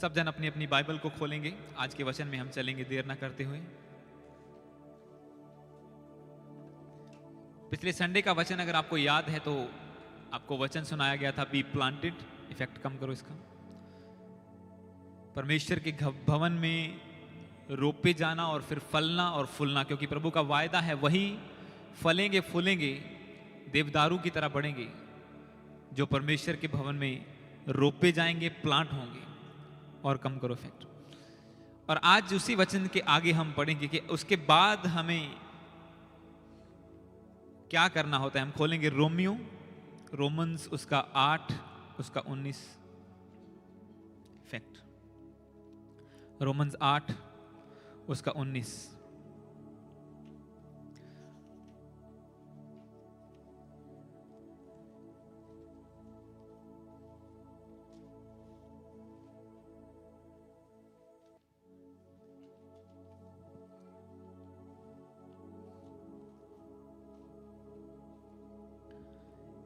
सब जन अपनी अपनी बाइबल को खोलेंगे, आज के वचन में हम चलेंगे देर ना करते हुए। पिछले संडे का वचन अगर आपको याद है तो आपको वचन सुनाया गया था, बी प्लांटेड। इफेक्ट कम करो इसका। परमेश्वर के भवन में रोपे जाना और फिर फलना और फूलना, क्योंकि प्रभु का वायदा है वही फलेंगे फूलेंगे, देवदारू की तरह बढ़ेंगे जो परमेश्वर के भवन में रोपे जाएंगे, प्लांट होंगे। और कम करो इफेक्ट। और आज उसी वचन के आगे हम पढ़ेंगे कि उसके बाद हमें क्या करना होता है। हम खोलेंगे रोमन्स उसका 8 उसका 19 फैक्ट। रोमन्स 8 उसका 19।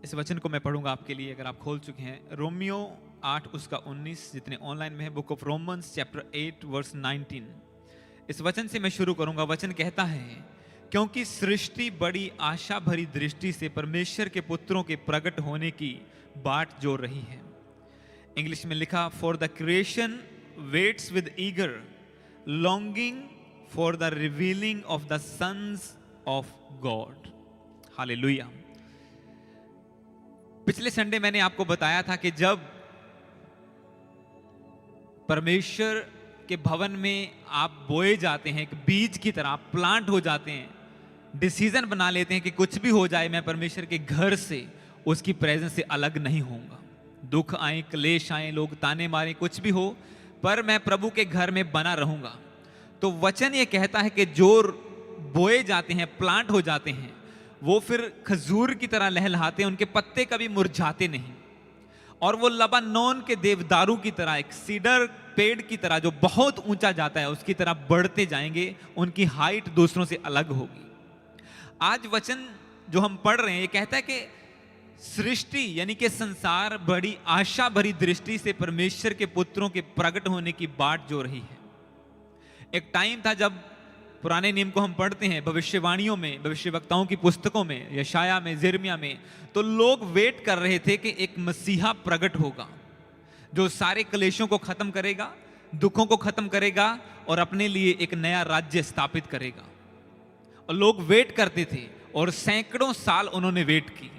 इस वचन को मैं पढ़ूंगा आपके लिए, अगर आप खोल चुके हैं। रोमियो 8 उसका 19, जितने ऑनलाइन में है, book of Romans chapter 8 verse 19। इस वचन से मैं शुरू करूंगा। वचन कहता है, क्योंकि सृष्टि बड़ी आशा भरी दृष्टि से परमेश्वर के पुत्रों के प्रकट होने की बाट जोड़ रही है। इंग्लिश में लिखा, for the creation waits with eager longing for the revealing of the sons of God. Hallelujah. पिछले संडे मैंने आपको बताया था कि जब परमेश्वर के भवन में आप बोए जाते हैं, एक बीज की तरह आप प्लांट हो जाते हैं, डिसीजन बना लेते हैं कि कुछ भी हो जाए मैं परमेश्वर के घर से, उसकी प्रेजेंस से अलग नहीं होऊंगा। दुख आए, क्लेश आए, लोग ताने मारे, कुछ भी हो, पर मैं प्रभु के घर में बना रहूंगा। तो वचन ये कहता है कि जो बोए जाते हैं, प्लांट हो जाते हैं, वो फिर खजूर की तरह लहलहाते हैं, उनके पत्ते कभी मुरझाते नहीं। और वो लबानोन के देवदारू की तरह, एक सीडर पेड़ की तरह जो बहुत ऊंचा जाता है, उसकी तरह बढ़ते जाएंगे, उनकी हाइट दूसरों से अलग होगी। आज वचन जो हम पढ़ रहे हैं ये कहता है कि सृष्टि यानी कि संसार बड़ी आशा भरी दृष्टि से परमेश्वर के पुत्रों के प्रकट होने की बाट जो रही है। एक टाइम था जब पुराने नियम को हम पढ़ते हैं, भविष्यवाणियों में, भविष्यवक्ताओं की पुस्तकों में, यशाया में, यिर्मयाह में, तो लोग वेट कर रहे थे कि एक मसीहा प्रकट होगा जो सारे क्लेशों को खत्म करेगा, दुखों को खत्म करेगा और अपने लिए एक नया राज्य स्थापित करेगा। और लोग वेट करते थे और सैकड़ों साल उन्होंने वेट की।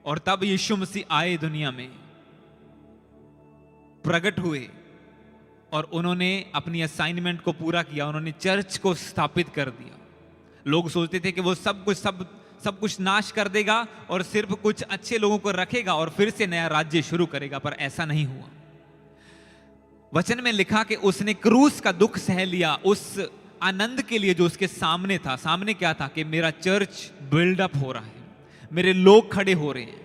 और तब यीशु मसीह आए, दुनिया में प्रकट हुए और उन्होंने अपनी असाइनमेंट को पूरा किया। उन्होंने चर्च को स्थापित कर दिया। लोग सोचते थे कि वो सब कुछ नाश कर देगा और सिर्फ कुछ अच्छे लोगों को रखेगा और फिर से नया राज्य शुरू करेगा, पर ऐसा नहीं हुआ। वचन में लिखा कि उसने क्रूस का दुख सह लिया उस आनंद के लिए जो उसके सामने था। सामने क्या था? कि मेरा चर्च बिल्डअप हो रहा है, मेरे लोग खड़े हो रहे हैं।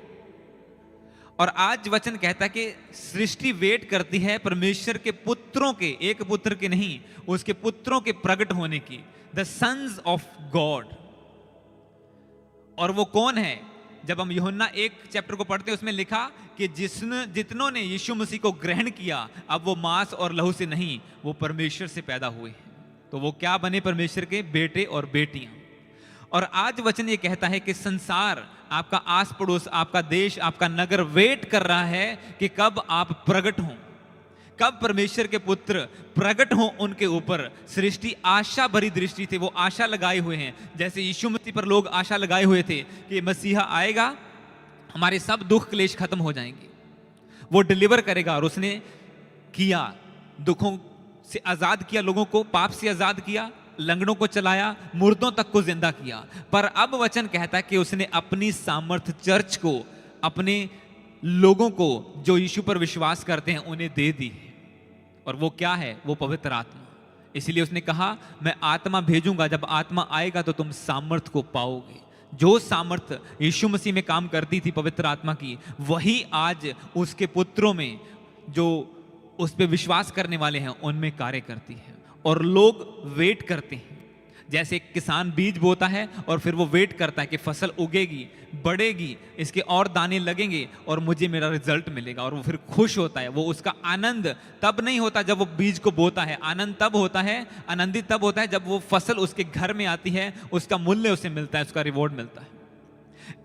और आज वचन कहता है कि सृष्टि वेट करती है परमेश्वर के पुत्रों के, एक पुत्र के नहीं, उसके पुत्रों के प्रकट होने की, द सन्स ऑफ गॉड। और वो कौन है? जब हम यूहन्ना 1 चैप्टर को पढ़ते हैं, उसमें लिखा कि जितनों ने यीशु मसीह को ग्रहण किया, अब वो मांस और लहू से नहीं, वो परमेश्वर से पैदा हुए हैं। तो वो क्या बने? परमेश्वर के बेटे और बेटियां। और आज वचन ये कहता है कि संसार, आपका आस पड़ोस, आपका देश, आपका नगर वेट कर रहा है कि कब आप प्रकट हों, कब परमेश्वर के पुत्र प्रकट हों उनके ऊपर। सृष्टि आशा भरी दृष्टि थे, वो आशा लगाए हुए हैं। जैसे यीशु मसीह पर लोग आशा लगाए हुए थे कि मसीहा आएगा, हमारे सब दुख क्लेश खत्म हो जाएंगे, वो डिलीवर करेगा। और उसने किया, दुखों से आजाद किया, लोगों को पाप से आजाद किया, लंगड़ों को चलाया, मुर्दों तक को जिंदा किया। पर अब वचन कहता है कि उसने अपनी सामर्थ चर्च को, अपने लोगों को जो यीशु पर विश्वास करते हैं, उन्हें दे दी है। और वो क्या है? वो पवित्र आत्मा। इसलिए उसने कहा, मैं आत्मा भेजूंगा, जब आत्मा आएगा तो तुम सामर्थ को पाओगे। जो सामर्थ यीशु मसीह में काम करती थी पवित्र आत्मा की, वही आज उसके पुत्रों में, जो उस पर विश्वास करने वाले हैं, उनमें कार्य करती है। और लोग वेट करते हैं जैसे एक किसान बीज बोता है और फिर वो वेट करता है कि फसल उगेगी, बढ़ेगी, इसके और दाने लगेंगे और मुझे मेरा रिजल्ट मिलेगा, और वो फिर खुश होता है। वो उसका आनंद तब नहीं होता जब वो बीज को बोता है, आनंद तब होता है, आनंदित तब होता है जब वो फसल उसके घर में आती है, उसका मूल्य उसे मिलता है, उसका रिवॉर्ड मिलता है।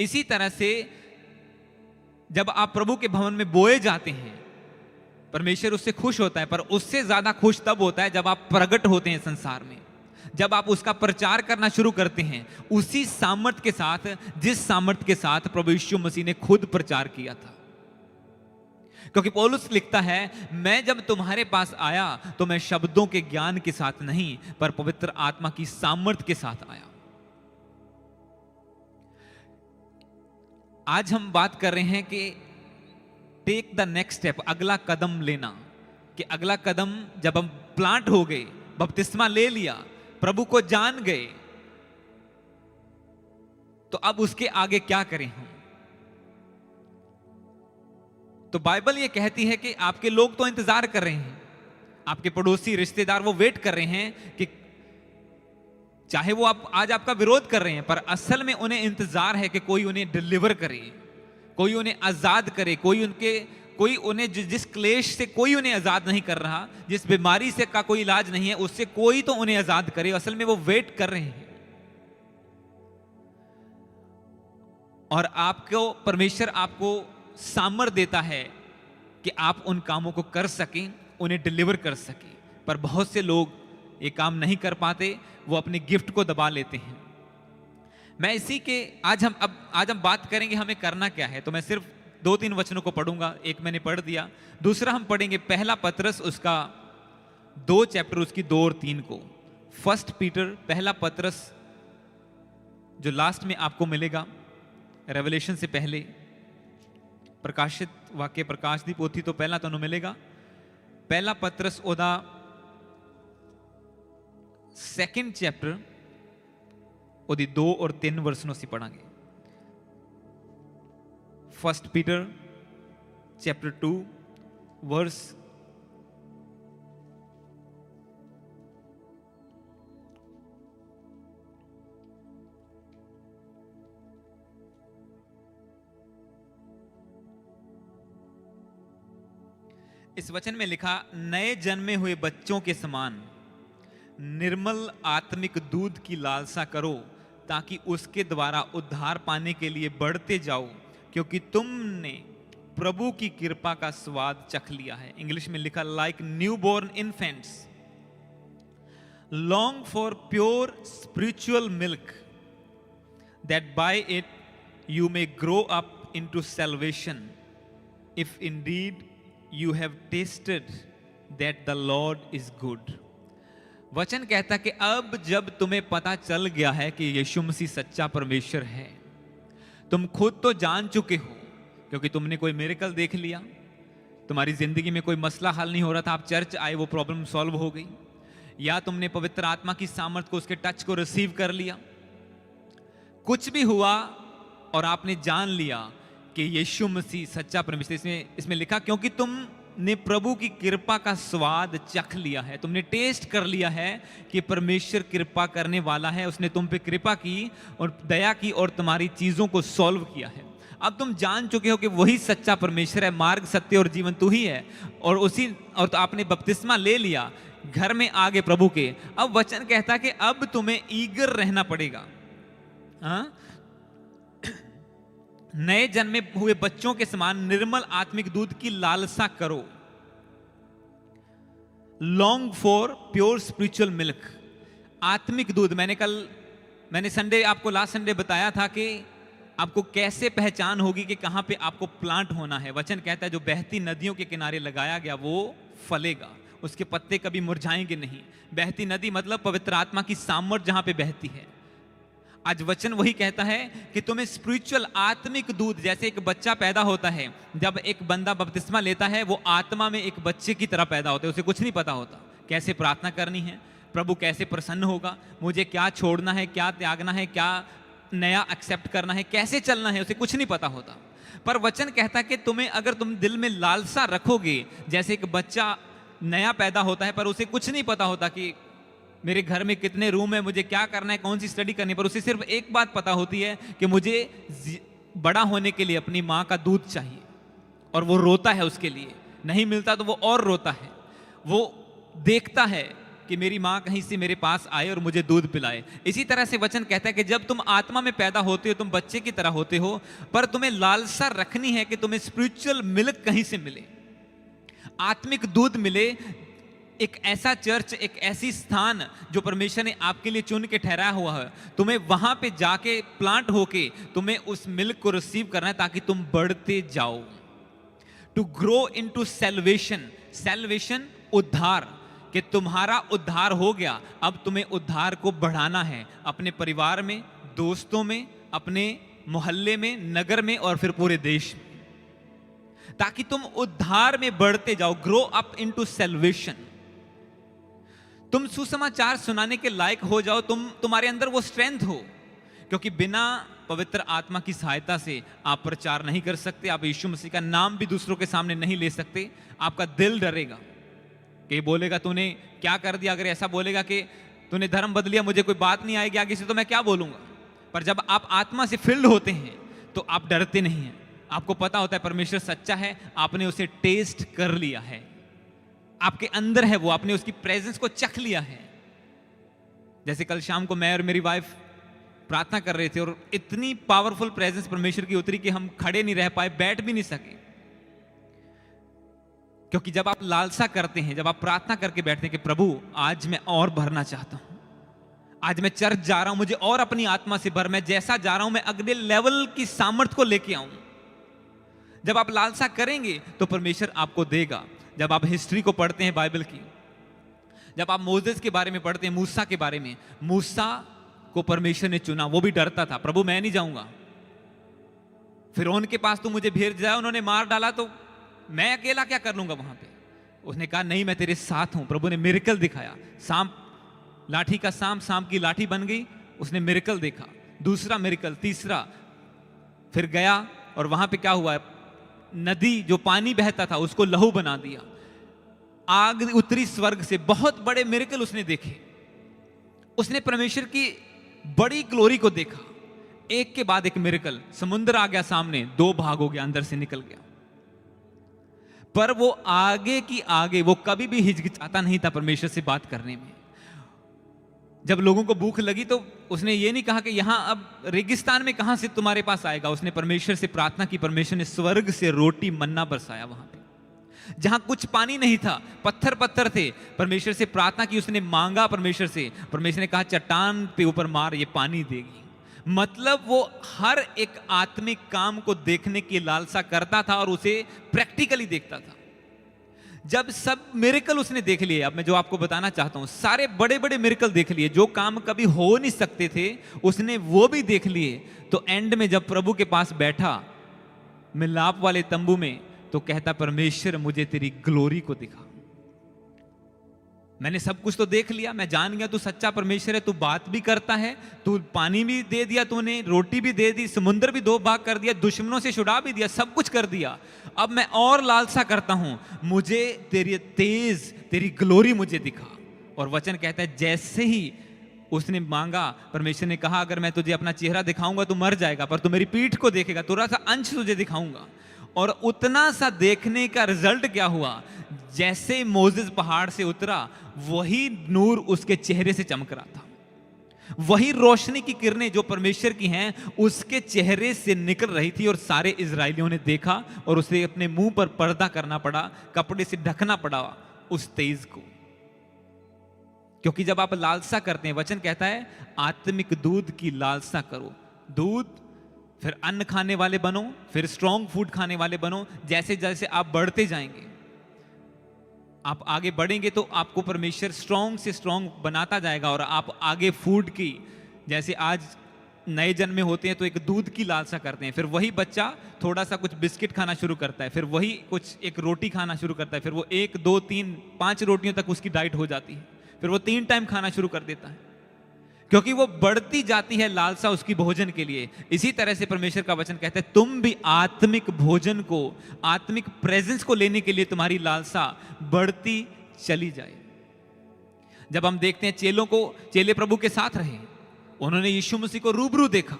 इसी तरह से जब आप प्रभु के भवन में बोए जाते हैं, परमेश्वर उससे खुश होता है, पर उससे ज्यादा खुश तब होता है जब आप प्रकट होते हैं संसार में, जब आप उसका प्रचार करना शुरू करते हैं उसी सामर्थ के साथ जिस सामर्थ के साथ प्रभु यीशु मसीह ने खुद प्रचार किया था। क्योंकि पौलुस लिखता है, मैं जब तुम्हारे पास आया तो मैं शब्दों के ज्ञान के साथ नहीं, पर पवित्र आत्मा की सामर्थ के साथ आया। आज हम बात कर रहे हैं कि टेक द नेक्स्ट स्टेप, अगला कदम लेना। कि अगला कदम जब हम प्लांट हो गए, बपतिस्मा ले लिया, प्रभु को जान गए, तो अब उसके आगे क्या करें हम। तो बाइबल ये कहती है कि आपके लोग तो इंतजार कर रहे हैं, आपके पड़ोसी रिश्तेदार वो वेट कर रहे हैं कि चाहे वो आप आज आपका विरोध कर रहे हैं, पर असल में उन्हें इंतजार है कि कोई उन्हें डिलीवर करे, कोई उन्हें आजाद करे, कोई उन्हें जिस क्लेश से कोई उन्हें आजाद नहीं कर रहा, जिस बीमारी से का कोई इलाज नहीं है, उससे कोई तो उन्हें आजाद करे। असल में वो वेट कर रहे हैं। और आपको परमेश्वर आपको सामर्थ देता है कि आप उन कामों को कर सकें, उन्हें डिलीवर कर सकें। पर बहुत से लोग ये काम नहीं कर पाते, वो अपने गिफ्ट को दबा लेते हैं। मैं इसी के आज हम बात करेंगे हमें करना क्या है। तो मैं सिर्फ 2-3 वचनों को पढ़ूंगा, एक मैंने पढ़ दिया, दूसरा हम पढ़ेंगे पहला पत्रस उसका 2 चैप्टर उसकी 2 और 3 को। फर्स्ट पीटर, पहला पत्रस जो लास्ट में आपको मिलेगा रेवलेशन से पहले, प्रकाशित वाक्य प्रकाश दी पोथी तो पहला तो मिलेगा। पहला पत्रस ओदा 2nd चैप्टर ओदी 2 और 3 वर्षों से पढ़ांगे। फर्स्ट पीटर चैप्टर 2 वर्स 1 वचन में लिखा, नए जन्मे हुए बच्चों के समान निर्मल आत्मिक दूध की लालसा करो, ताकि उसके द्वारा उद्धार पाने के लिए बढ़ते जाओ, क्योंकि तुमने प्रभु की कृपा का स्वाद चख लिया है। इंग्लिश में लिखा, like new born infants long for pure spiritual milk, that by it you may grow up into salvation, if indeed you have tasted that the Lord is good. वचन कहता कि अब जब तुम्हें पता चल गया है कि यीशु मसीह सच्चा परमेश्वर है, तुम खुद तो जान चुके हो क्योंकि तुमने कोई मिरेकल देख लिया, तुम्हारी जिंदगी में कोई मसला हल नहीं हो रहा था, आप चर्च आए, वो प्रॉब्लम सॉल्व हो गई, या तुमने पवित्र आत्मा की सामर्थ को, उसके टच को रिसीव कर लिया, कुछ भी हुआ और आपने जान लिया कि यीशु मसीह सच्चा परमेश्वर। इसमें लिखा, क्योंकि तुमने प्रभु की कृपा का स्वाद चख लिया है, तुमने टेस्ट कर लिया है कि परमेश्वर कृपा करने वाला है, उसने तुम पे कृपा की और दया की और तुम्हारी चीजों को सॉल्व किया है। अब तुम जान चुके हो कि वही सच्चा परमेश्वर है, मार्ग सत्य और जीवन तू ही है, और तो आपने बपतिस्मा ले लिया, घर में आ गए प्रभु के। अब वचन कहता है कि अब तुम्हें ईगर रहना पड़ेगा। नए जन्मे हुए बच्चों के समान निर्मल आत्मिक दूध की लालसा करो, long for pure spiritual milk. आत्मिक दूध, मैंने संडे आपको लास्ट संडे बताया था कि आपको कैसे पहचान होगी कि कहां पे आपको प्लांट होना है। वचन कहता है जो बहती नदियों के किनारे लगाया गया वो फलेगा, उसके पत्ते कभी मुरझाएंगे नहीं। बहती नदी मतलब पवित्र आत्मा की सामर्थ जहां पे बहती है। आज वचन वही कहता है कि तुम्हें स्पिरिचुअल आत्मिक दूध, जैसे एक बच्चा पैदा होता है, जब एक बंदा बपतिस्मा लेता है वो आत्मा में एक बच्चे की तरह पैदा होता है, उसे कुछ नहीं पता होता कैसे प्रार्थना करनी है, प्रभु कैसे प्रसन्न होगा, मुझे क्या छोड़ना है, क्या त्यागना है, क्या नया एक्सेप्ट करना है, कैसे चलना है, उसे कुछ नहीं पता होता। पर वचन कहता है कि तुम्हें, अगर तुम दिल में लालसा रखोगे, जैसे एक बच्चा नया पैदा होता है पर उसे कुछ नहीं पता होता कि मेरे घर में कितने रूम है, मुझे क्या करना है, कौन सी स्टडी करनी है, पर उसे सिर्फ एक बात पता होती है कि मुझे बड़ा होने के लिए अपनी माँ का दूध चाहिए, और वो रोता है उसके लिए, नहीं मिलता तो वो और रोता है। वो देखता है कि मेरी माँ कहीं से मेरे पास आए और मुझे दूध पिलाए। इसी तरह से वचन कहता है कि जब तुम आत्मा में पैदा होते हो, तुम बच्चे की तरह होते हो, पर तुम्हें लालसा रखनी है कि तुम्हें स्पिरिचुअल मिल्क कहीं से मिले, आत्मिक दूध मिले। एक ऐसा चर्च, एक ऐसी स्थान जो परमेश्वर ने आपके लिए चुन के ठहराया हुआ है, तुम्हें वहां पे जाके प्लांट होके तुम्हें उस मिल्क को रिसीव करना है, ताकि तुम बढ़ते जाओ। To grow into salvation, salvation उद्धार, कि तुम्हारा उद्धार हो गया, अब तुम्हें उद्धार को बढ़ाना है अपने परिवार में, दोस्तों में, अपने मोहल्ले में, नगर में और फिर पूरे देश में, ताकि तुम उद्धार में बढ़ते जाओ। Grow up into salvation. तुम सुसमाचार सुनाने के लायक हो जाओ, तुम्हारे अंदर वो स्ट्रेंथ हो, क्योंकि बिना पवित्र आत्मा की सहायता से आप प्रचार नहीं कर सकते, आप यीशु मसीह का नाम भी दूसरों के सामने नहीं ले सकते। आपका दिल डरेगा कि बोलेगा तूने क्या कर दिया, अगर ऐसा बोलेगा कि तूने धर्म बदल लिया, मुझे कोई बात नहीं आएगी आगे से, तो मैं क्या बोलूंगा। पर जब आप आत्मा से फिल्ड होते हैं तो आप डरते नहीं हैं, आपको पता होता है परमेश्वर सच्चा है, आपने उसे टेस्ट कर लिया है, आपके अंदर है वो, आपने उसकी प्रेजेंस को चख लिया है। जैसे कल शाम को मैं और मेरी वाइफ प्रार्थना कर रहे थे और इतनी पावरफुल प्रेजेंस परमेश्वर की उतरी कि हम खड़े नहीं रह पाए, बैठ भी नहीं सके। क्योंकि जब आप लालसा करते हैं, जब आप प्रार्थना करके बैठते हैं कि प्रभु आज मैं और भरना चाहता हूं, आज मैं चर्च जा रहा हूं, मुझे और अपनी आत्मा से भर, मैं जैसा जा रहा हूं मैं अगले लेवल की सामर्थ्य को लेके आऊं। जब आप लालसा करेंगे तो परमेश्वर आपको देगा। जब आप हिस्ट्री को पढ़ते हैं बाइबल की, जब आप मोसेस के बारे में पढ़ते हैं, मूसा के बारे में, मूसा को परमेश्वर ने चुना, वो भी डरता था, प्रभु मैं नहीं जाऊंगा, फिरौन के पास तो मुझे भेज दिया, उन्होंने मार डाला तो मैं अकेला क्या कर लूंगा वहां पे। उसने कहा नहीं मैं तेरे साथ हूं। प्रभु ने मिरेकल दिखाया, सांप, लाठी का सांप की लाठी बन गई, उसने मिरेकल देखा, दूसरा मिरेकल, तीसरा, फिर गया और वहां पे क्या हुआ, नदी जो पानी बहता था उसको लहू बना दिया, आग उतरी स्वर्ग से, बहुत बड़े मिरेकल उसने देखे। उसने परमेश्वर की बड़ी ग्लोरी को देखा, एक के बाद एक मिरेकल। समुद्र आ गया सामने, 2 भाग हो गया, अंदर से निकल गया। पर वो आगे की आगे, वो कभी भी हिचकिचाता नहीं था परमेश्वर से बात करने में। जब लोगों को भूख लगी तो उसने ये नहीं कहा कि यहां अब रेगिस्तान में कहां से तुम्हारे पास आएगा। उसने परमेश्वर से प्रार्थना की, परमेश्वर ने स्वर्ग से रोटी मन्ना बरसाया। वहां पे जहां कुछ पानी नहीं था, पत्थर पत्थर थे, परमेश्वर से प्रार्थना की, उसने मांगा परमेश्वर से, परमेश्वर ने कहा चट्टान पे ऊपर मार, ये पानी देगी। मतलब वो हर एक आत्मिक काम को देखने की लालसा करता था और उसे प्रैक्टिकली देखता था। जब सब मिरेकल उसने देख लिए, अब मैं जो आपको बताना चाहता हूं, सारे बड़े बड़े मिरेकल देख लिए, जो काम कभी हो नहीं सकते थे उसने वो भी देख लिए। तो एंड में जब प्रभु के पास बैठा मिलाप वाले तंबू में, तो कहता परमेश्वर मुझे तेरी ग्लोरी को दिखा। मैंने सब कुछ तो देख लिया, मैं जान गया तू सच्चा परमेश्वर है, तू बात भी करता है, तू पानी भी दे दिया, तूने रोटी भी दे दी, समुद्र भी 2 भाग कर दिया, दुश्मनों से छुड़ा भी दिया, सब कुछ कर दिया। अब मैं और लालसा करता हूं, मुझे तेरी ग्लोरी मुझे दिखा। और वचन कहता है जैसे ही उसने मांगा, परमेश्वर ने कहा अगर मैं तुझे अपना चेहरा दिखाऊंगा तो मर जाएगा, पर तू मेरी पीठ को देखेगा, थोड़ा सा अंश तुझे दिखाऊंगा। और उतना सा देखने का रिजल्ट क्या हुआ, जैसे मोसेस पहाड़ से उतरा, वही नूर उसके चेहरे से चमक रहा था, वही रोशनी की किरणें जो परमेश्वर की हैं उसके चेहरे से निकल रही थी। और सारे इजरायलियों ने देखा और उसे अपने मुंह पर पर्दा करना पड़ा, कपड़े से ढकना पड़ा उस तेज को। क्योंकि जब आप लालसा करते हैं, वचन कहता है आत्मिक दूध की लालसा करो। दूध, फिर अन्न खाने वाले बनो, फिर स्ट्रॉन्ग फूड खाने वाले बनो। जैसे जैसे आप बढ़ते जाएंगे, आप आगे बढ़ेंगे तो आपको परमेश्वर स्ट्रॉन्ग से स्ट्रॉन्ग बनाता जाएगा। और आप आगे फूड की, जैसे आज नए जन्मे होते हैं तो एक दूध की लालसा करते हैं, फिर वही बच्चा थोड़ा सा कुछ बिस्किट खाना शुरू करता है, फिर वही कुछ एक रोटी खाना शुरू करता है, फिर वो 1, 2, 3, 5 रोटियों तक उसकी डाइट हो जाती है, फिर वो 3 टाइम खाना शुरू कर देता है, क्योंकि वो बढ़ती जाती है लालसा उसकी भोजन के लिए। इसी तरह से परमेश्वर का वचन कहता है तुम भी आत्मिक भोजन को, आत्मिक प्रेजेंस को लेने के लिए तुम्हारी लालसा बढ़ती चली जाए। जब हम देखते हैं चेले प्रभु के साथ रहे, उन्होंने यीशु मसीह को रूबरू देखा,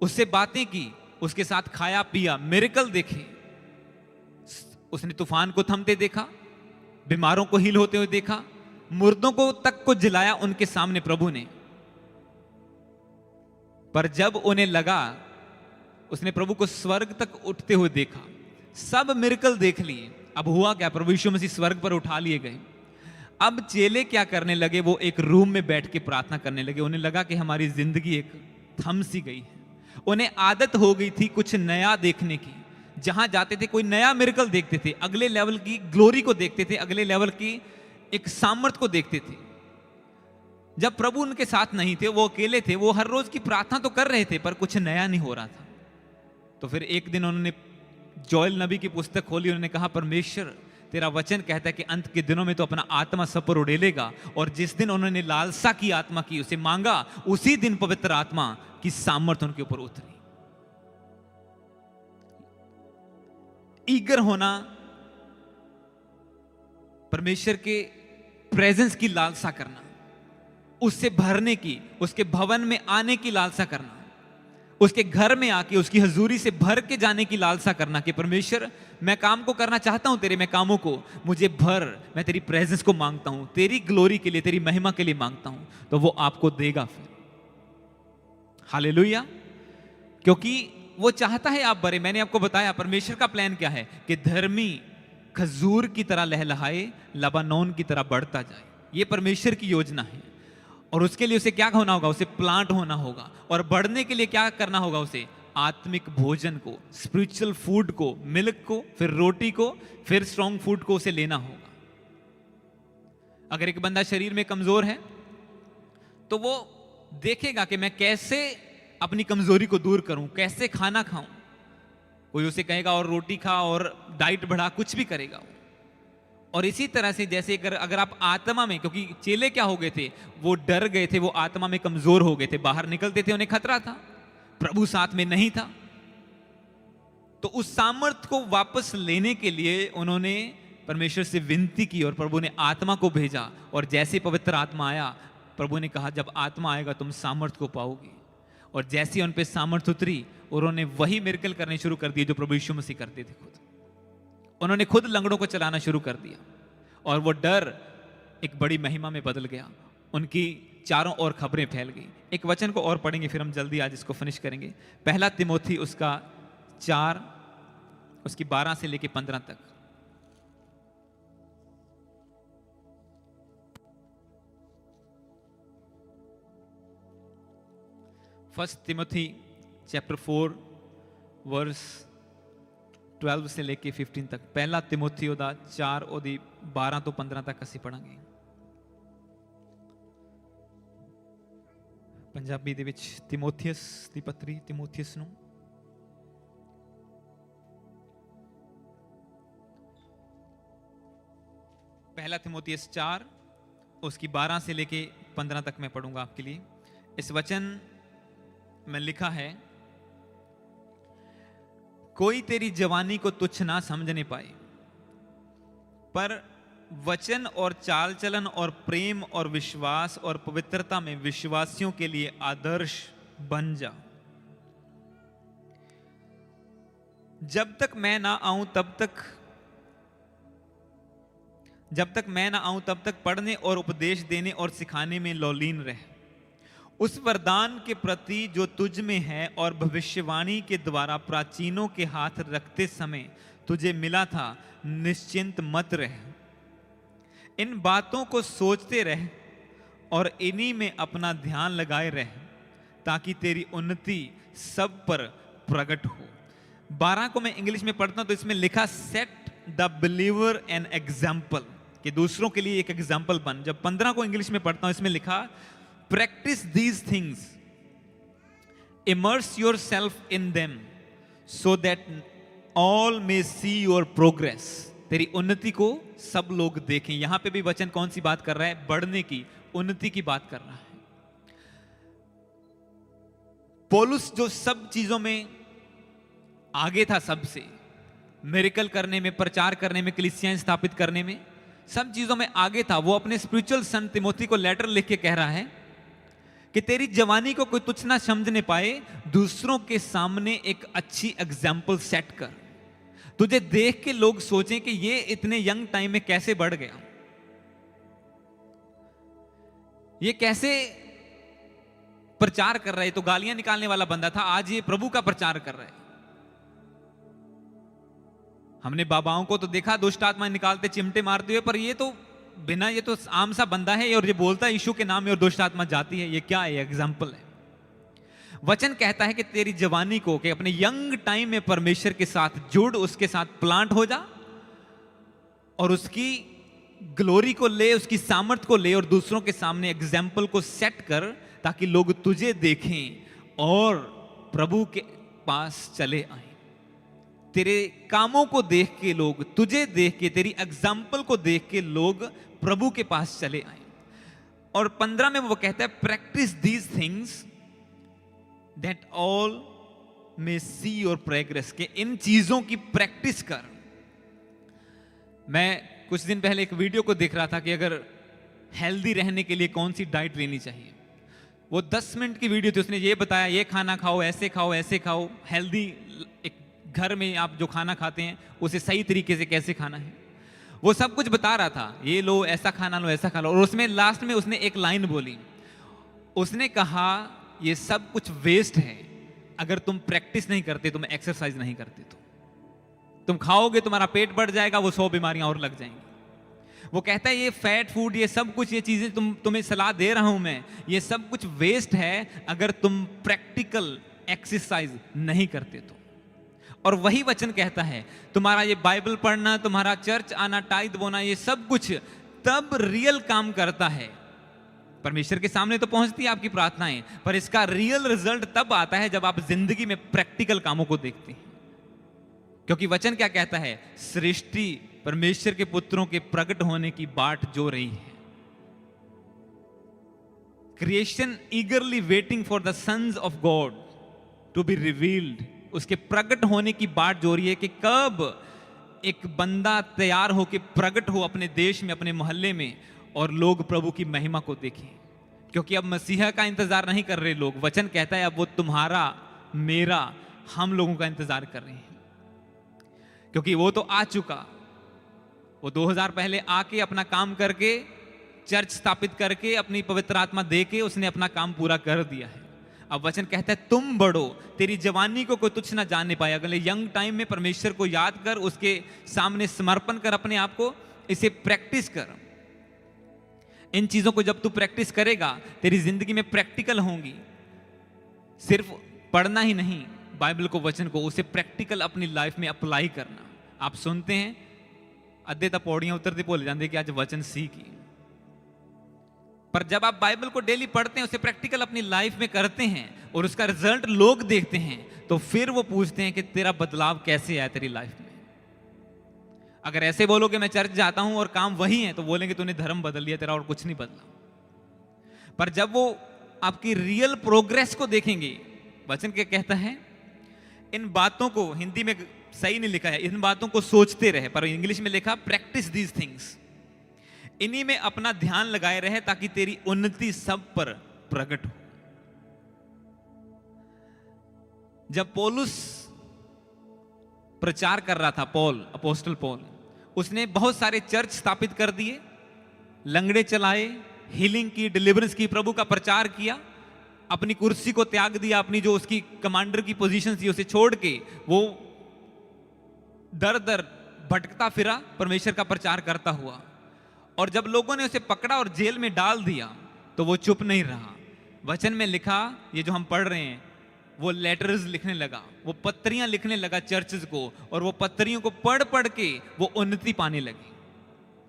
उससे बातें की, उसके साथ खाया पिया, मिरेकल देखे, उसने तूफान को थमते देखा, बीमारों को हील होते हुए देखा, मुर्दों को तक को जिलाया उनके सामने प्रभु ने। पर जब उन्हें लगा, उसने प्रभु को स्वर्ग तक उठते हुए देखा, सब मिरेकल देख लिए। अब हुआ क्या, प्रभु यीशु मसीह स्वर्ग पर उठा लिए गए। अब चेले क्या करने लगे, वो एक रूम में बैठ के प्रार्थना करने लगे। उन्हें लगा कि हमारी जिंदगी एक थम सी गई है। उन्हें आदत हो गई थी कुछ नया देखने की। जहां जाते थे कोई नया मिरेकल देखते थे, अगले लेवल की ग्लोरी को देखते थे, अगले लेवल की एक सामर्थ्य को देखते थे। जब प्रभु उनके साथ नहीं थे, वो अकेले थे, वो हर रोज की प्रार्थना तो कर रहे थे, पर कुछ नया नहीं हो रहा था। तो फिर एक दिन उन्होंने जोएल नबी की पुस्तक खोली, उन्होंने कहा, परमेश्वर तेरा वचन कहता है कि अंत के दिनों में तो अपना आत्मा सब पर उड़ेलेगा। और जिस दिन उन्होंने लालसा की आत्मा की, उसे मांगा, उसी दिन पवित्र आत्मा की सामर्थ्य उनके ऊपर उतरी। ईगर होना, परमेश्वर के प्रेजेंस की लालसा करना, उससे भरने की, उसके भवन में आने की लालसा करना, उसके घर में आके उसकी हजूरी से भर के जाने की लालसा करना कि परमेश्वर मैं काम को करना चाहता हूं तेरे, मैं कामों को मुझे भर, मैं तेरी प्रेजेंस को मांगता हूं, तेरी ग्लोरी के लिए, तेरी महिमा के लिए मांगता हूं, तो वो आपको देगा फिर। हालेलुया। क्योंकि वो चाहता है आप भरे। मैंने आपको बताया परमेश्वर का प्लान क्या है कि धर्मी खजूर की तरह लहलहाए, लबानोन की तरह बढ़ता जाए। ये परमेश्वर की योजना है। और उसके लिए उसे क्या होना होगा, उसे प्लांट होना होगा। और बढ़ने के लिए क्या करना होगा, उसे आत्मिक भोजन को, स्पिरिचुअल फूड को, मिल्क को, फिर रोटी को, फिर स्ट्रॉन्ग फूड को उसे लेना होगा। अगर एक बंदा शरीर में कमजोर है तो वो देखेगा कि मैं कैसे अपनी कमजोरी को दूर करूं, कैसे खाना खाऊं। कोई उसे कहेगा और रोटी खा और डाइट बढ़ा, कुछ भी करेगा। और इसी तरह से जैसे अगर आप आत्मा में, क्योंकि चेले क्या हो गए थे, वो डर गए थे, वो आत्मा में कमजोर हो गए थे, बाहर निकलते थे उन्हें खतरा था, प्रभु साथ में नहीं था। तो उस सामर्थ्य को वापस लेने के लिए उन्होंने परमेश्वर से विनती की और प्रभु ने आत्मा को भेजा। और जैसे पवित्र आत्मा आया, प्रभु ने कहा जब आत्मा आएगा तुम सामर्थ्य को पाओगे। और जैसे उन पे सामर्थ्य उतरी, उन्होंने वही मिरेकल करने शुरू कर दिए जो प्रभु यीशु मसीह करते थे खुद। उन्होंने खुद लंगड़ों को चलाना शुरू कर दिया और वो डर एक बड़ी महिमा में बदल गया। उनकी चारों ओर खबरें फैल गई। एक वचन को और पढ़ेंगे, फिर हम जल्दी आज इसको फिनिश करेंगे। पहला तिमोथी उसका 4 उसकी 12 से लेके 15 तक। फर्स्ट तिमोथी चैप्टर 4 वर्स 12 से लेके 15 तक। पहला तिमोथी ओदा 4 ओदी 12 तो 15 तक ਅਸੀਂ ਪੜਾਂਗੇ। ਪੰਜਾਬੀ ਦੇ ਵਿੱਚ ਤਿਮੋਥੀਅਸ ਦੀ ਪੱਤਰੀ ਤਿਮੋਥੀਅਸ ਨੂੰ पहला तिमोथियस 4 उसकी 12 से लेके 15 तक मैं पढ़ूंगा आपके लिए। इस वचन में लिखा है, कोई तेरी जवानी को तुच्छ ना समझने पाए, पर वचन और चाल चलन और प्रेम और विश्वास और पवित्रता में विश्वासियों के लिए आदर्श बन जा। जब तक मैं ना आऊं तब तक पढ़ने और उपदेश देने और सिखाने में लौलीन रह। उस वरदान के प्रति जो तुझ में है और भविष्यवाणी के द्वारा प्राचीनों के हाथ रखते समय तुझे मिला था, निश्चिंत मत रह। इन बातों को सोचते रह और इन्हीं में अपना ध्यान लगाए रह, ताकि तेरी उन्नति सब पर प्रकट हो। 12 को मैं इंग्लिश में पढ़ता हूं तो इसमें लिखा, set the believer an example, कि दूसरों के लिए एक एग्जाम्पल बन। जब 15 को इंग्लिश में पढ़ता हूं, इसमें लिखा, practice these things, immerse yourself in them so that all may see your progress। तेरी उन्नति को सब लोग देखें। यहां पे भी वचन कौन सी बात कर रहा है, बढ़ने की, उन्नति की बात कर रहा है। पौलुस जो सब चीजों में आगे था, सबसे मिरेकल करने में, प्रचार करने में, कलीसियाएं स्थापित करने में, सब चीजों में आगे था, वो अपने स्पिरिचुअल सन तिमोथी को लेटर लिख के कह रहा है कि तेरी जवानी को कोई तुच्छ ना समझने पाए, दूसरों के सामने एक अच्छी एग्जाम्पल सेट कर। तुझे देख के लोग सोचें कि ये इतने यंग टाइम में कैसे बढ़ गया, ये कैसे प्रचार कर रहा है। तो गालियां निकालने वाला बंदा था, आज ये प्रभु का प्रचार कर रहा है। हमने बाबाओं को तो देखा दुष्ट आत्मा निकालते, चिमटे मारते हुए, पर ये तो बिना, ये तो आम सा बंदा है और ये बोलता है यीशु के नाम में और दुष्ट आत्मा जाती है। ये क्या है? एग्जाम्पल है। वचन कहता है कि तेरी जवानी को, कि अपने यंग टाइम में परमेश्वर के साथ जुड़, उसके साथ प्लांट हो जा और उसकी ग्लोरी को ले, उसकी सामर्थ को ले और दूसरों के सामने एग्जाम्पल को सेट कर, ताकि लोग तुझे देखें और प्रभु के पास चले आए। तेरे कामों को देख के लोग, तुझे देख के, तेरी एग्जाम्पल को देख के लोग प्रभु के पास चले आए। और 15 में वो कहता है, practice these things that all may see your progress, के इन चीजों की प्रैक्टिस कर। मैं कुछ दिन पहले एक वीडियो को देख रहा था कि अगर हेल्दी रहने के लिए कौन सी डाइट लेनी चाहिए। वो 10 मिनट की वीडियो थी, उसने ये बताया ये खाना खाओ, ऐसे खाओ, ऐसे खाओ, हेल्दी, एक घर में आप जो खाना खाते हैं उसे सही तरीके से कैसे खाना है, वो सब कुछ बता रहा था। ये लो, ऐसा खाना लो, ऐसा खा लो। और उसमें लास्ट में उसने एक लाइन बोली, उसने कहा ये सब कुछ वेस्ट है अगर तुम प्रैक्टिस नहीं करते, तुम एक्सरसाइज नहीं करते। तो तुम खाओगे, तुम्हारा पेट बढ़ जाएगा, वो 100 बीमारियां और लग जाएंगी। वो कहता है ये फैट फूड, ये सब कुछ, ये चीजें तुम्हें सलाह दे रहा हूं मैं, ये सब कुछ वेस्ट है अगर तुम प्रैक्टिकल एक्सरसाइज नहीं करते तो। और वही वचन कहता है, तुम्हारा ये बाइबल पढ़ना, तुम्हारा चर्च आना, टाइद बोना, ये सब कुछ तब रियल काम करता है। परमेश्वर के सामने तो पहुंचती है आपकी प्रार्थनाएं, पर इसका रियल रिजल्ट तब आता है जब आप जिंदगी में प्रैक्टिकल कामों को देखते हैं। क्योंकि वचन क्या कहता है, सृष्टि परमेश्वर के पुत्रों के प्रकट होने की बाट जो रही है। Creation eagerly waiting for the sons of God to be revealed, उसके प्रकट होने की बाट जो रही है कि कब एक बंदा तैयार हो के प्रकट हो अपने देश में, अपने मोहल्ले में, और लोग प्रभु की महिमा को देखें। क्योंकि अब मसीहा का इंतजार नहीं कर रहे लोग, वचन कहता है अब वो तुम्हारा, मेरा, हम लोगों का इंतजार कर रहे हैं। क्योंकि वो तो आ चुका, वो 2000 पहले आके अपना काम करके, चर्च स्थापित करके, अपनी पवित्र आत्मा दे के उसने अपना काम पूरा कर दिया है। अब वचन कहता है तुम बढ़ो, तेरी जवानी को कोई तुच्छ ना जानने पाए। अगले यंग टाइम में परमेश्वर को याद कर, उसके सामने समर्पण कर अपने आप को, इसे प्रैक्टिस कर। इन चीजों को जब तू प्रैक्टिस करेगा, तेरी जिंदगी में प्रैक्टिकल होंगी। सिर्फ पढ़ना ही नहीं बाइबल को, वचन को, उसे प्रैक्टिकल अपनी लाइफ में अप्लाई करना। आप सुनते हैं, अद्धे तक पौड़ियां उतरते बोले जाते कि आज वचन सीखी, पर जब आप बाइबल को डेली पढ़ते हैं, उसे प्रैक्टिकल अपनी लाइफ में करते हैं और उसका रिजल्ट लोग देखते हैं, तो फिर वो पूछते हैं कि तेरा बदलाव कैसे आया तेरी लाइफ में। अगर ऐसे बोलोगे मैं चर्च जाता हूं और काम वही है, तो बोलेंगे तूने धर्म बदल लिया, तेरा और कुछ नहीं बदला। पर जब वो आपकी रियल प्रोग्रेस को देखेंगे, वचन क्या कहता है, इन बातों को, हिंदी में सही नहीं लिखा है, इन बातों को सोचते रहे, पर इंग्लिश में लिखा प्रैक्टिस दीज थिंग्स, इन्हीं में अपना ध्यान लगाए रहे ताकि तेरी उन्नति सब पर प्रकट हो। जब पौलुस प्रचार कर रहा था, पॉल, अपोस्टल पॉल, उसने बहुत सारे चर्च स्थापित कर दिए, लंगड़े चलाए, हीलिंग की, डिलीवरेंस की, प्रभु का प्रचार किया, अपनी कुर्सी को त्याग दिया, अपनी जो उसकी कमांडर की पोजीशन थी उसे छोड़ के वो दर दर भटकता फिरा, परमेश्वर का प्रचार करता हुआ। और जब लोगों ने उसे पकड़ा और जेल में डाल दिया, तो वो चुप नहीं रहा। वचन में लिखा, ये जो हम पढ़ रहे हैं, वो लेटर्स लिखने लगा, वो पत्रियां लिखने लगा चर्चेस को, और वो पत्रियों को पढ़ पढ़ के वो उन्नति पाने लगी।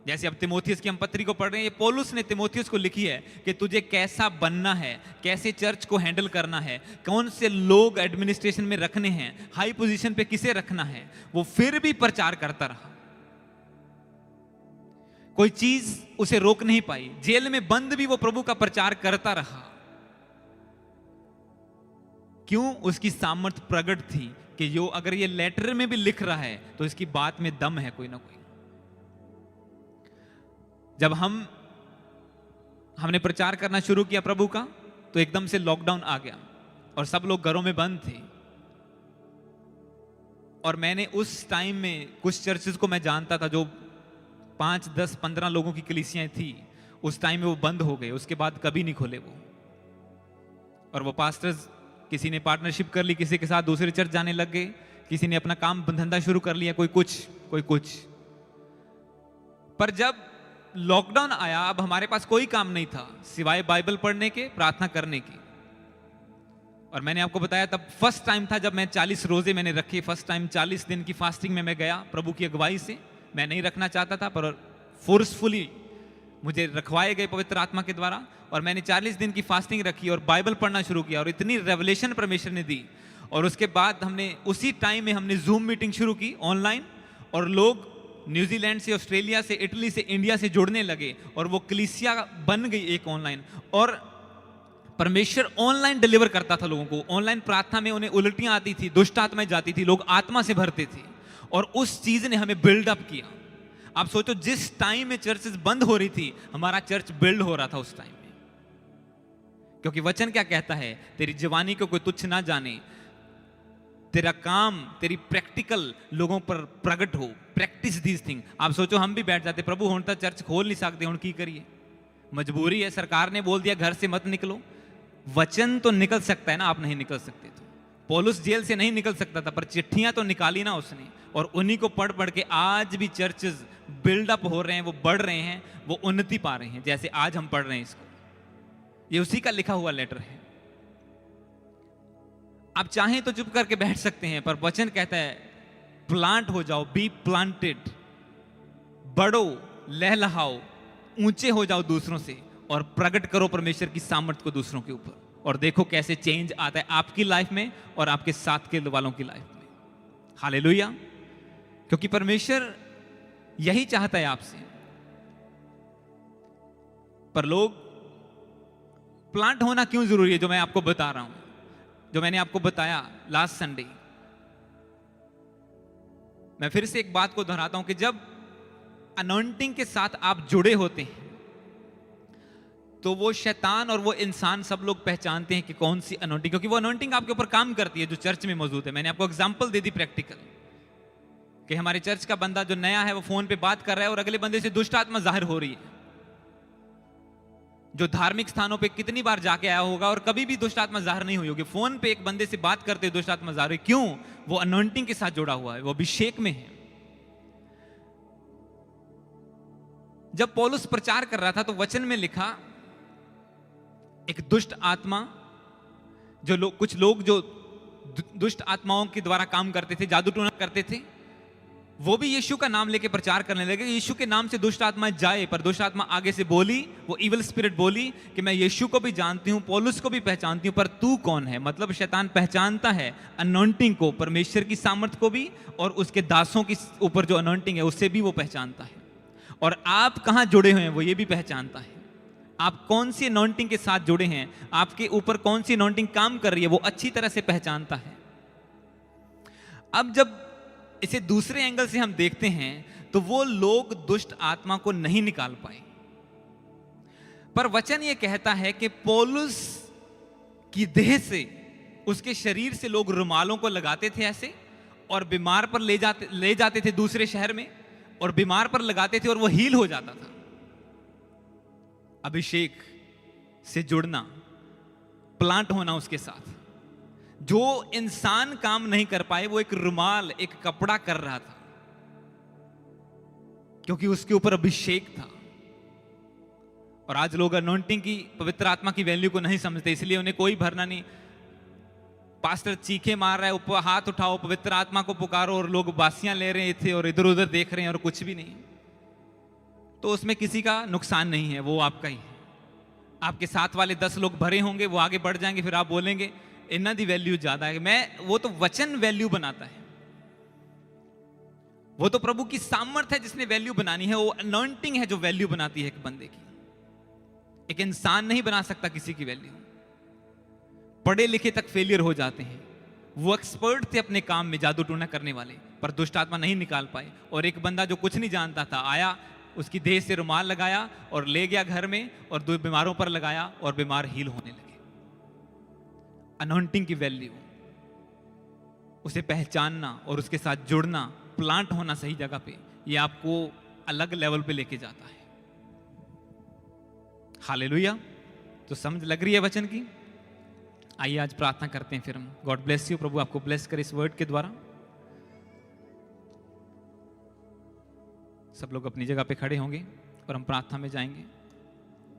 जैसे अब तिमोथियस की हम पत्री को पढ़ रहे हैं, ये पौलुस ने तिमोथियस को लिखी है कि तुझे कैसा बनना है, कैसे चर्च को हैंडल करना है, कौन से लोग एडमिनिस्ट्रेशन में रखने हैं, हाई पोजीशन पे किसे रखना है। वो फिर भी प्रचार करता रहा, कोई चीज उसे रोक नहीं पाई। जेल में बंद भी वो प्रभु का प्रचार करता रहा। क्यों? उसकी सामर्थ प्रकट थी कि जो अगर ये लेटर में भी लिख रहा है तो इसकी बात में दम है कोई ना कोई। जब हमने प्रचार करना शुरू किया प्रभु का, तो एकदम से लॉकडाउन आ गया और सब लोग घरों में बंद थे। और मैंने उस टाइम में कुछ चर्चेस को मैं जानता था जो 5, 10, 15 लोगों की कलीसियां थी, उस टाइम में वो बंद हो गए, उसके बाद कभी नहीं खोले वो। और वो पास्टर्स, किसी ने पार्टनरशिप कर ली किसी के साथ, दूसरे चर्च जाने लग गए, किसी ने अपना काम धंधा शुरू कर लिया, कोई कुछ। पर जब लॉकडाउन आया, अब हमारे पास कोई काम नहीं था सिवाय बाइबल पढ़ने के, प्रार्थना करने की। और मैंने आपको बताया तब फर्स्ट टाइम था जब मैं 40 रोजे मैंने रखे, फर्स्ट टाइम 40 दिन की फास्टिंग में मैं गया प्रभु की अगुवाई से। मैं नहीं रखना चाहता था पर फोर्सफुली मुझे रखवाए गए पवित्र आत्मा के द्वारा, और मैंने 40 दिन की फास्टिंग रखी और बाइबल पढ़ना शुरू किया, और इतनी रेवलेशन परमेश्वर ने दी। और उसके बाद हमने उसी टाइम में हमने जूम मीटिंग शुरू की ऑनलाइन, और लोग न्यूजीलैंड से, ऑस्ट्रेलिया से, इटली से, इंडिया से जुड़ने लगे, और वो कलीसिया बन गई एक ऑनलाइन। और परमेश्वर ऑनलाइन डिलीवर करता था लोगों को। ऑनलाइन प्रार्थना में उन्हें उल्टियां आती थी, दुष्ट आत्माएं जाती थी, लोग आत्मा से भरते थे, और उस चीज ने हमें बिल्डअप किया। आप सोचो, जिस टाइम में चर्चेस बंद हो रही थी, हमारा चर्च बिल्ड हो रहा था उस टाइम में। क्योंकि वचन क्या कहता है, तेरी जवानी को कोई तुच्छ ना जाने, तेरा काम, तेरी प्रैक्टिकल लोगों पर प्रकट हो, प्रैक्टिस दीज थिंग। आप सोचो, हम भी बैठ जाते, प्रभु हुण तो चर्च खोल नहीं सकते, हुण की करिए, मजबूरी है, सरकार ने बोल दिया घर से मत निकलो। वचन तो निकल सकता है ना, आप नहीं निकल सकते। तो पौलुस जेल से नहीं निकल सकता था, पर चिट्ठियां तो निकाली ना उसने, और उन्हीं को पढ़ पढ़ के आज भी चर्चेस बिल्डअप हो रहे हैं, वो बढ़ रहे हैं, वो उन्नति पा रहे हैं, जैसे आज हम पढ़ रहे हैं इसको। ये उसी का लिखा हुआ लेटर है। आप चाहें तो चुप करके बैठ सकते हैं, पर वचन कहता है प्लांट हो जाओ, बी प्लांटेड, बढ़ो, लहलहाओ, ऊंचे हो जाओ दूसरों से, और प्रकट करो परमेश्वर की सामर्थ को दूसरों के ऊपर, और देखो कैसे चेंज आता है आपकी लाइफ में और आपके साथ के वालों की लाइफ में। हालेलुया। क्योंकि परमेश्वर यही चाहता है आपसे। पर लोग, प्लांट होना क्यों जरूरी है, जो मैं आपको बता रहा हूं, जो मैंने आपको बताया लास्ट संडे। मैं फिर से एक बात को दोहराता हूं कि जब अनॉइंटिंग के साथ आप जुड़े होते हैं, तो वो शैतान और वो इंसान सब लोग पहचानते हैं कि कौन सी अनॉइंटिंग, क्योंकि वो अनॉइंटिंग आपके ऊपर काम करती है जो चर्च में मौजूद है। मैंने आपको एग्जांपल दे दी प्रैक्टिकल, कि हमारे चर्च का बंदा जो नया है वो फोन पे बात कर रहा है और अगले बंदे से दुष्ट आत्मा जाहिर हो रही है। जो धार्मिक स्थानों पे कितनी बार जाके आया होगा और कभी भी दुष्ट आत्मा जाहिर नहीं हुई होगी, फोन पे एक बंदे से बात करते हुए दुष्ट आत्मा जाहिर है। क्यों? वो अनॉइंटिंग के साथ जुड़ा हुआ है, वो अभिषेक में है। जब पौलुस प्रचार कर रहा था तो वचन में लिखा, एक दुष्ट आत्मा, जो कुछ लोग जो दुष्ट आत्माओं के द्वारा काम करते थे, जादू टोना करते थे, वो भी यीशु का नाम लेके प्रचार करने लगे। यीशु के नाम से दुष्ट आत्मा जाए, पर दुष्ट आत्मा आगे से बोली, वो इविल स्पिरिट बोली कि मैं यीशु को भी जानती हूं, पौलुस को भी पहचानती हूं, पर तू कौन है? मतलब शैतान पहचानता है अनॉइंटिंग को, परमेश्वर की सामर्थ को भी, और उसके दासों के ऊपर जो अनॉइंटिंग है उससे भी वो पहचानता है। और आप कहां जुड़े हुए हैं वो ये भी पहचानता है। आप कौन सी अनॉइंटिंग के साथ जुड़े हैं, आपके ऊपर कौन सी अनॉइंटिंग काम कर रही है, वो अच्छी तरह से पहचानता है। अब जब इसे दूसरे एंगल से हम देखते हैं तो वो लोग दुष्ट आत्मा को नहीं निकाल पाए, पर वचन ये कहता है कि पौलुस की देह से, उसके शरीर से लोग रुमालों को लगाते थे ऐसे, और बीमार पर ले जाते थे दूसरे शहर में, और बीमार पर लगाते थे और वो हील हो जाता था। अभिषेक से जुड़ना, प्लांट होना उसके साथ। जो इंसान काम नहीं कर पाए, वो एक रुमाल, एक कपड़ा कर रहा था, क्योंकि उसके ऊपर अभिषेक था। और आज लोग अनॉइंटिंग की, पवित्र आत्मा की वैल्यू को नहीं समझते, इसलिए उन्हें कोई भरना नहीं। पास्टर चीखे मार रहा है, ऊपर हाथ उठाओ, पवित्र आत्मा को पुकारो, और लोग बासियां ले रहे थे और इधर उधर देख रहे हैं और कुछ भी नहीं। तो उसमें किसी का नुकसान नहीं है, वो आपका ही है। आपके साथ वाले 10 लोग भरे होंगे, वो आगे बढ़ जाएंगे, फिर आप बोलेंगे इन्ना दी वैल्यू ज्यादा है। वो तो वचन वैल्यू बनाता है, वो तो प्रभु की सामर्थ है जिसने वैल्यू बनानी है। वो अनॉइंटिंग है जो वैल्यू बनाती है एक बंदे की। एक इंसान नहीं बना सकता किसी की वैल्यू। पढ़े लिखे तक फेलियर हो जाते हैं। वो एक्सपर्ट थे अपने काम में, जादू टोना करने वाले, पर दुष्ट आत्मा नहीं निकाल पाए। और एक बंदा जो कुछ नहीं जानता था आया, उसकी देह से रुमाल लगाया और ले गया घर में और 2 बीमारों पर लगाया और बीमार हील होने लगे। अनॉइंटिंग की वैल्यू, उसे पहचानना और उसके साथ जुड़ना, प्लांट होना सही जगह पे, ये आपको अलग लेवल पे लेके जाता है। हालेलुया। तो समझ लग रही है वचन की? आइए आज प्रार्थना करते हैं फिर हम। God bless you. प्रभु आपको ब्लेस करे इस वर्ड के द्वारा। सब लोग अपनी जगह पे खड़े होंगे और हम प्रार्थना में जाएंगे।